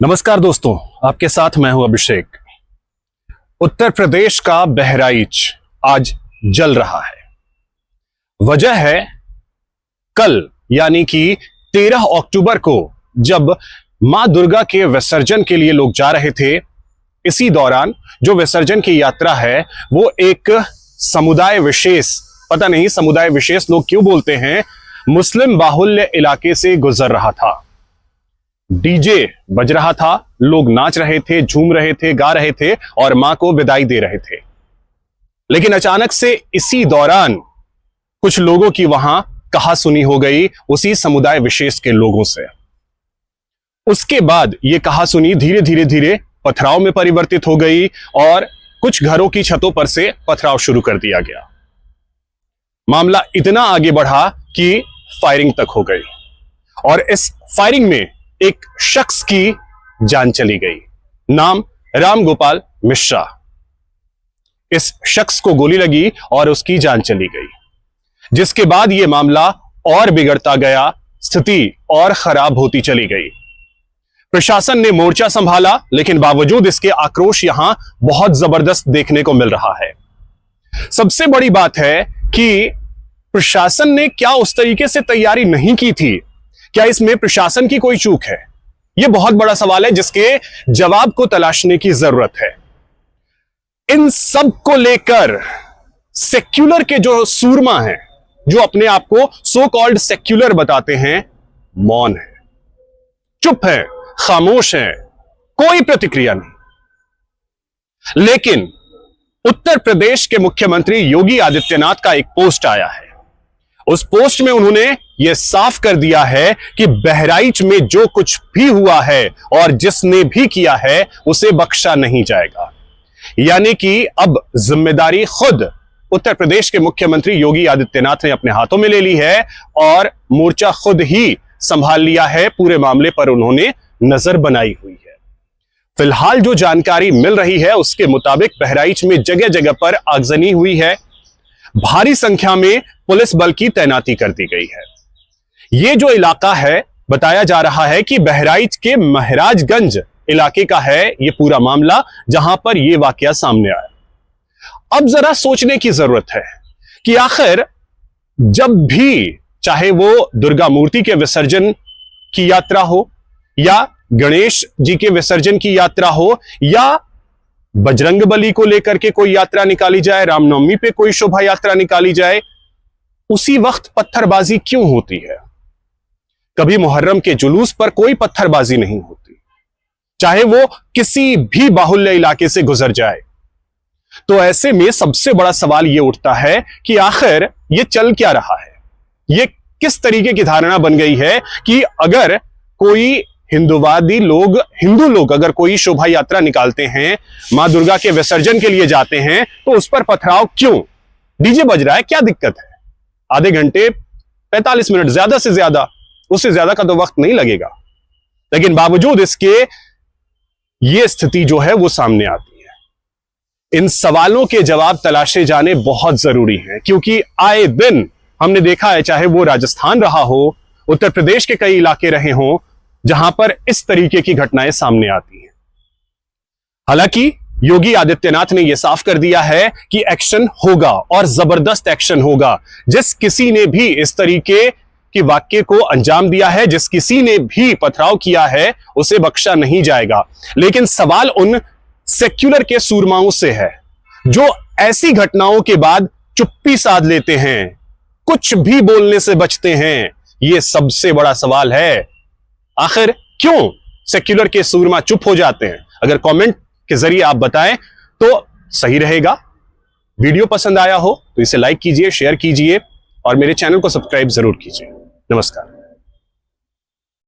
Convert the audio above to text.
नमस्कार दोस्तों, आपके साथ मैं हूं अभिषेक। उत्तर प्रदेश का बहराइच आज जल रहा है। वजह है कल यानी कि 13 अक्टूबर को जब मां दुर्गा के विसर्जन के लिए लोग जा रहे थे। इसी दौरान जो विसर्जन की यात्रा है वो एक समुदाय विशेष, पता नहीं समुदाय विशेष लोग क्यों बोलते हैं, मुस्लिम बाहुल्य इलाके से गुजर रहा था। डीजे बज रहा था, लोग नाच रहे थे, झूम रहे थे, गा रहे थे और मां को विदाई दे रहे थे। लेकिन अचानक से इसी दौरान कुछ लोगों की वहां कहासुनी हो गई उसी समुदाय विशेष के लोगों से। उसके बाद यह कहासुनी धीरे धीरे धीरे पथराव में परिवर्तित हो गई और कुछ घरों की छतों पर से पथराव शुरू कर दिया गया। मामला इतना आगे बढ़ा कि फायरिंग तक हो गई और इस फायरिंग में एक शख्स की जान चली गई। नाम रामगोपाल मिश्रा। इस शख्स को गोली लगी और उसकी जान चली गई, जिसके बाद यह मामला और बिगड़ता गया, स्थिति और खराब होती चली गई। प्रशासन ने मोर्चा संभाला, लेकिन बावजूद इसके आक्रोश यहां बहुत जबरदस्त देखने को मिल रहा है। सबसे बड़ी बात है कि प्रशासन ने क्या उस तरीके से तैयारी नहीं की थी? क्या इसमें प्रशासन की कोई चूक है? यह बहुत बड़ा सवाल है जिसके जवाब को तलाशने की जरूरत है। इन सब को लेकर सेक्युलर के जो सूरमा हैं, जो अपने आप को सो कॉल्ड सेक्युलर बताते हैं, मौन है, चुप है, खामोश है, कोई प्रतिक्रिया नहीं। लेकिन उत्तर प्रदेश के मुख्यमंत्री योगी आदित्यनाथ का एक पोस्ट आया है। उस पोस्ट में उन्होंने यह साफ कर दिया है कि बहराइच में जो कुछ भी हुआ है और जिसने भी किया है उसे बख्शा नहीं जाएगा। यानी कि अब जिम्मेदारी खुद उत्तर प्रदेश के मुख्यमंत्री योगी आदित्यनाथ ने अपने हाथों में ले ली है और मोर्चा खुद ही संभाल लिया है। पूरे मामले पर उन्होंने नजर बनाई हुई है। फिलहाल जो जानकारी मिल रही है उसके मुताबिक बहराइच में जगह जगह पर आगजनी हुई है। भारी संख्या में पुलिस बल की तैनाती कर दी गई है। यह जो इलाका है, बताया जा रहा है कि बहराइच के महाराजगंज इलाके का है यह पूरा मामला, जहां पर यह वाकया सामने आया। अब जरा सोचने की जरूरत है कि आखिर जब भी, चाहे वो दुर्गा मूर्ति के विसर्जन की यात्रा हो या गणेश जी के विसर्जन की यात्रा हो या बजरंगबली को लेकर के कोई यात्रा निकाली जाए, रामनवमी पे कोई शोभा यात्रा निकाली जाए, उसी वक्त पत्थरबाजी क्यों होती है? कभी मुहर्रम के जुलूस पर कोई पत्थरबाजी नहीं होती, चाहे वो किसी भी बाहुल्य इलाके से गुजर जाए। तो ऐसे में सबसे बड़ा सवाल यह उठता है कि आखिर यह चल क्या रहा है? यह किस तरीके की धारणा बन गई है कि अगर कोई हिंदू लोग अगर कोई शोभा यात्रा निकालते हैं, मां दुर्गा के विसर्जन के लिए जाते हैं, तो उस पर पथराव क्यों? डीजे बज रहा है, क्या दिक्कत है? आधे घंटे 45 मिनट, ज्यादा से ज्यादा, उससे ज्यादा का तो वक्त नहीं लगेगा। लेकिन बावजूद इसके यह स्थिति जो है वो सामने आती है। इन सवालों के जवाब तलाशे जाने बहुत जरूरी हैं, क्योंकि आए दिन हमने देखा है, चाहे वो राजस्थान रहा हो, उत्तर प्रदेश के कई इलाके रहे हों, जहां पर इस तरीके की घटनाएं सामने आती हैं। हालांकि योगी आदित्यनाथ ने यह साफ कर दिया है कि एक्शन होगा और जबरदस्त एक्शन होगा। जिस किसी ने भी इस तरीके के वाक्य को अंजाम दिया है, जिस किसी ने भी पथराव किया है, उसे बख्शा नहीं जाएगा। लेकिन सवाल उन सेक्युलर के सूरमाओं से है जो ऐसी घटनाओं के बाद चुप्पी साध लेते हैं, कुछ भी बोलने से बचते हैं। यह सबसे बड़ा सवाल है, आखिर क्यों सेक्युलर के सूरमा चुप हो जाते हैं? अगर कमेंट के जरिए आप बताएं तो सही रहेगा। वीडियो पसंद आया हो तो इसे लाइक कीजिए, शेयर कीजिए और मेरे चैनल को सब्सक्राइब जरूर कीजिए। नमस्कार।